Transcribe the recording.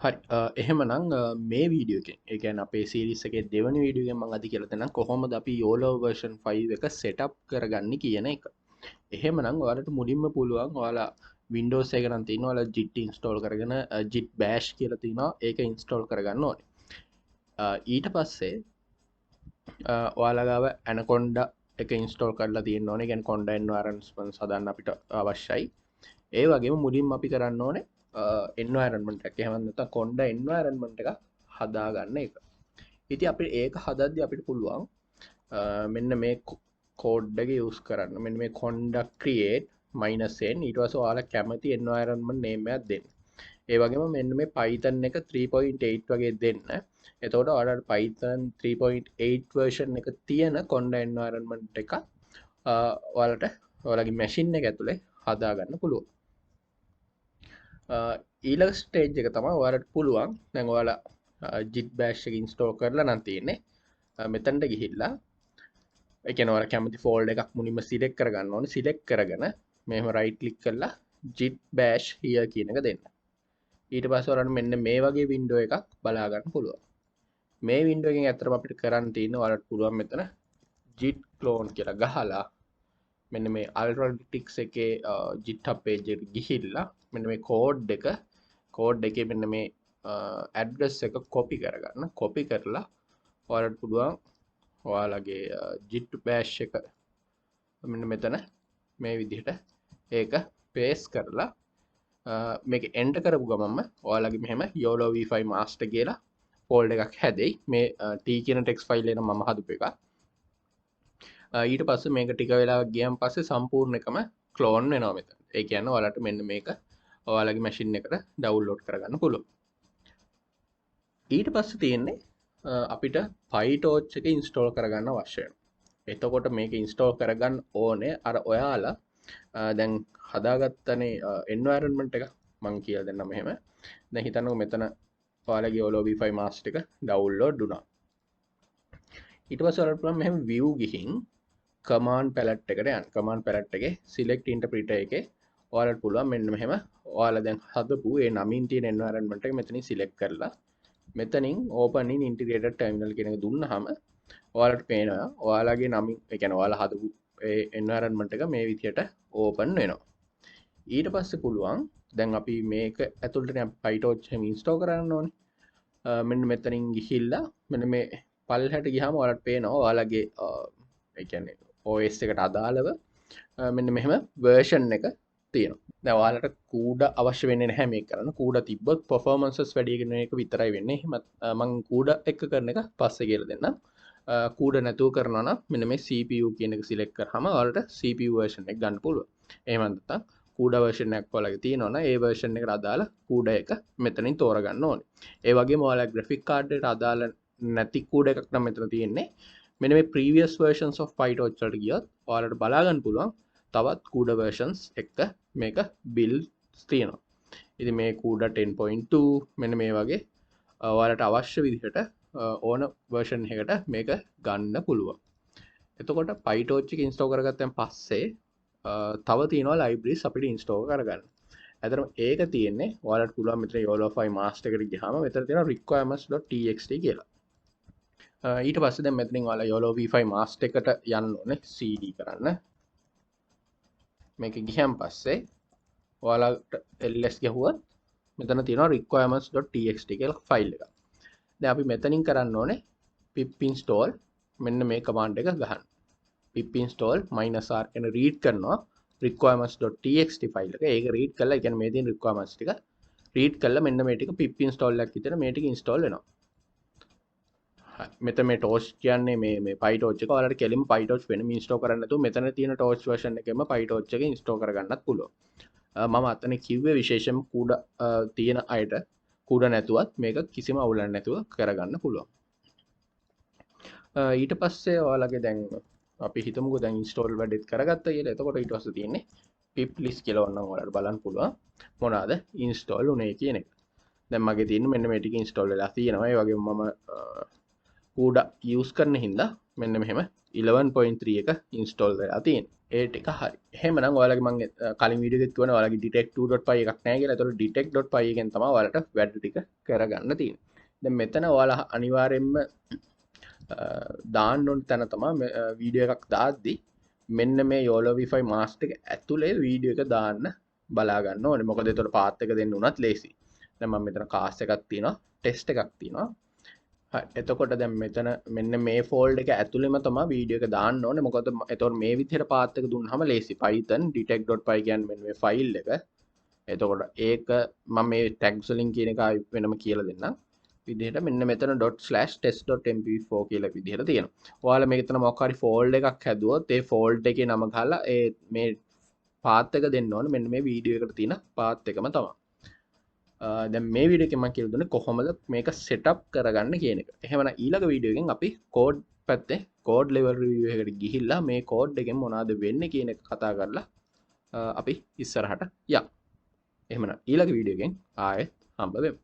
හරි එහෙමනම් මේ වීඩියෝ එකෙන් ඒ කියන්නේ අපේ සීරීස් එකේ දෙවෙනි වීඩියෝ එකෙන් මම අද කියලා දෙන්නම් කොහොමද අපි YOLO version 5 එක setup කරගන්නේ කියන එක. එහෙමනම් ඔයාලට මුලින්ම පුළුවන් ඔයාලා Windows එක නම් තියෙනවා ඔයාලා git install කරගෙන git bash කියලා තියෙනවා ඒක install කරගන්න ඕනේ. ඊට පස්සේ ඔයාලා ගාව Anaconda එක install කරලා තියෙන්න ඕනේ. කියන්නේ Conda environment හදන්න අපිට අවශ්‍යයි. ඒ වගේම මුලින්ම අපි කරන්න ඕනේ එන්වයරන්මන්ට් එකක්. එහෙම නැත්නම් Conda environment එකක් හදාගන්න එක. ඉතින් අපි ඒක හදද්දී අපිට පුළුවන් මෙන්න මේ කෝඩ් එක යූස් කරන්න. මෙන්න මේ Conda create -n ඊට පස්සේ ඔයාලා කැමති environment name එකක් දෙන්න. ඒ වගේම මෙන්න මේ Python එක 3.8 වගේ දෙන්න. එතකොට ඔයාලට Python 3.8 version එක තියෙන Conda environment එක ඔයාලට ඔයාලගේ machine එක ඇතුලේ හදාගන්න පුළුවන්. ඊළඟ ස්ටේජ් එක තමයි ඔයාලට පුළුවන් දැන් ඔයාලා git bash එක install කරලා නම් තියෙන්නේ මෙතනට ගිහිල්ලා ඒ කියන්නේ ඔයාලා කැමති ෆෝල්ඩර් එකක් මුලින්ම select කරගන්න ඕනේ select කරගෙන මෙහෙම right click කරලා git bash here කියන එක දෙන්න ඊට පස්සේ ඔයාලට මෙන්න මේ වගේ window එකක් බලා ගන්න පුළුවන් මේ window එකෙන් ඇත්තටම අපිට කරන්න තියෙන්නේ ඔයාලට පුළුවන් මෙතන git clone කියලා ගහලා මෙන්න මේ Analytics එකේ GitHub page එකට ගිහිල්ලා මෙන්න මේ කෝඩ් එකේ මෙන්න මේ ඇඩ්‍රස් එක කොපි කරගන්න කොපි කරලා ඔයාලට පුළුවන් ඔයාලගේ git bash එක මෙන්න මෙතන මේ විදිහට ඒක paste කරලා මේක enter කරපු ගමන්ම ඔයාලගේ මෙහෙම Yolov5 master කියලා ෆෝල්ඩර් එකක් හැදෙයි මේ t කියන text file එක මම හදපු එකක් ඊට පස්සේ මේක ටික වෙලා ගියන් පස්සේ සම්පූර්ණ එකම ක්ලෝන් වෙනවා මෙතන. ඒ කියන්නේ ඔයාලට මෙන්න මේක ඔයාලගේ මැෂින් එකට ඩවුන්ලෝඩ් කරගන්න පුළුවන්. ඊට පස්සේ තියෙන්නේ අපිට PyTorch එක ඉන්ස්ටෝල් කරගන්න අවශ්‍ය වෙනවා. එතකොට මේක ඉන්ස්ටෝල් කරගන්න ඕනේ අර ඔයාලා දැන් හදාගත්තනේ environment එක මම කියලා දෙන්නම් මෙහෙම. දැන් හිතන්නකෝ මෙතන ඔයාලගේ Yolov5 master එක ඩවුන්ලෝඩ් වුණා. ඊට පස්සේ ඔයාලට පුළුවන් මෙහෙම view ගිහින් command palette එකට යන්න. command palette එකේ select interpreter එකේ ඔයාලට පුළුවන් මෙන්න මෙහෙම ඔයාලා දැන් හදපු ඒ නමින් තියෙන environment එක මෙතනින් select කරලා මෙතනින් open in integrated terminal කියන එක දුන්නාම ඔයාලට පේනවා ඔයාලගේ නමින් ඒ කියන්නේ ඔයාලා හදපු ඒ environment එක මේ විදිහට open වෙනවා. ඊට පස්සේ පුළුවන් දැන් අපි මේක ඇතුළට PyTorch එහෙම install කරන්න ඕනේ. මෙන්න මෙතනින් ගිහිල්ලා මෙන්න මේ පල්ලෙහාට ගියාම ඔයාලට පේනවා ඔයාලගේ ඒ කියන්නේ OS එකට අදාළව මෙන්න මෙහෙම version එක තියෙනවා. දැන් ඔයාලට කූඩ අවශ්‍ය වෙන්නේ නැහැ මේක කරන්න. කූඩ තිබ්බොත් performances වැඩි වෙන එක විතරයි වෙන්නේ. එහෙම මම කූඩ එක කරන එක පස්සේ කියලා දෙන්නම්. කූඩ නැතුව කරනවා නම් මෙන්න මේ CPU කියන එක select කරාම ඔයාලට CPU version එක ගන්න පුළුවන්. එහෙම නැත්නම් කූඩ version එකක් ඔයාලගේ තියෙනවා නම් ඒ version එකට අදාළ කූඩ එක මෙතනින් තෝරගන්න ඕනේ. ඒ වගේම ඔයාලා graphic card එකට අදාළ නැති කූඩ එකක් නම් මෙතන තියෙන්නේ. මෙන්න මේ previous versions of PyTorch වලට ගියොත් ඔයාලට බලා ගන්න පුළුවන් තවත් CUDA versions එක මේක builds තියෙනවා. ඉතින් මේ CUDA 10.2 මෙන්න මේ වගේ ඔයාලට අවශ්‍ය විදිහට ඕන version එකකට මේක ගන්න පුළුවන්. එතකොට PyTorch එක install කරගත්තන් පස්සේ තව තියෙනවා libraries අපිට install කරගන්න. ඇත්තටම ඒක තියෙන්නේ ඔයාලට පුළුවන් මෙතන Yolov5 master එකට ගියාම මෙතන තියෙනවා requirements.txt කියලා. ඊට පස්සේ දැන් මෙතනින් ඔයාලා Yolov5 master එකට යන්න ඕනේ cd කරන්න. මේක ගියන් පස්සේ ඔයාලට ls ගහුවත් මෙතන තියෙනවා requirements.txt කියලා ෆයිල් එකක්. දැන් අපි මෙතනින් කරන්න ඕනේ pip install මෙන්න මේ command එක ගහන්න. pip install -r කියන read කරනවා requirements.txt ෆයිල් එක. ඒක read කරලා ඒ කියන්නේ මේ තියෙන requirements ටික read කරලා මෙන්න මේ ටික pip install එකක් විතර මේ ටික install වෙනවා. මෙතන මේ torch කියන්නේ මේ PyTorch එක ඔයාලට කෙලින්ම PyTorch වෙනම install කරන්න නැතුව මෙතන තියෙන torch version එකෙම PyTorch එක install කරගන්නත් පුළුවන්. මම අතන කිව්වේ විශේෂයෙන්ම CUDA තියෙන අයට CUDA නැතුවත් මේක කිසිම අවුලක් නැතුව කරගන්න පුළුවන්. ඊට පස්සේ ඔයාලගේ දැන් අපි හිතමුකෝ දැන් install වැඩෙත් කරගත්තා කියලා. එතකොට ඊට පස්සේ තියෙන්නේ pip list කියලා ඕනනම් ඔයාලට බලන්න පුළුවන් මොනවාද install උනේ කියන එක. දැන් මගේ තියෙන්නේ මෙන්න මේ ටික install වෙලා තියෙනවා. ඒ වගේම මම CUDA use කරන හින්දා මෙන්න මෙහෙම 11.3 එක install වෙලා තියෙනවා. ඒ ටික හරි. එහෙමනම් ඔයාලගේ මම කලින් වීඩියෝ එකේ කිව්වනේ ඔයාලගේ detect2.py එකක් නැහැ කියලා. ඒතකොට detect.py එකෙන් තමයි ඔයාලට වැඩ ටික කරගන්න තියෙන්නේ. දැන් මෙතන ඔයාලා අනිවාර්යෙන්ම දාන්න ඕන තැන තමයි වීඩියෝ එකක් දාද්දි මෙන්න මේ Yolov5 master එක ඇතුලේ වීඩියෝ එක දාන්න බලා ගන්න ඕනේ. මොකද ඒතකොට පාත් එක දෙන්න උනත් ලේසි. දැන් මම මෙතන කාස් එකක් තියෙනවා, ටෙස්ට් එකක් තියෙනවා. හරි. එතකොට දැන් මෙතන මෙන්න මේ ෆෝල්ඩර් එක ඇතුළෙම තමයි වීඩියෝ එක දාන්න ඕනේ. මොකද එතකොට මේ විදිහට පාත් එක දුන්නාම ලේසි. Python detect.py කියන්නේ මෙන්න මේ ෆයිල් එක. එතකොට ඒක මම මේ tags වලින් කියන එක වෙනම කියලා දෙන්නම්. විදිහට මෙන්න මෙතන ./test.mp4 කියලා විදිහට තියෙනවා. ඔයාලා මෙතන මොකක් හරි ෆෝල්ඩර් එකක් හැදුවොත් ඒ ෆෝල්ඩර් එකේ නම ගහලා ඒ මේ පාත් එක දෙන්න ඕනේ. මෙන්න මේ වීඩියෝ එකට තියෙන පාත් එකම තමයි. දැන් මේ වීඩියෝ එකෙන් මම කියලා දුන්නේ කොහොමද මේක සෙටප් කරගන්න කියන එක. එහෙමනම් ඊළඟ වීඩියෝ එකෙන් අපි කෝඩ් පැත්තේ කෝඩ් ලෙවල් රිවිව් එකකට ගිහිල්ලා මේ කෝඩ් එකෙන් මොනවද වෙන්නේ කියන එක කතා කරලා අපි ඉස්සරහට යමු. එහෙමනම් ඊළඟ වීඩියෝ එකෙන් ආයෙත් හම්බ වෙමු.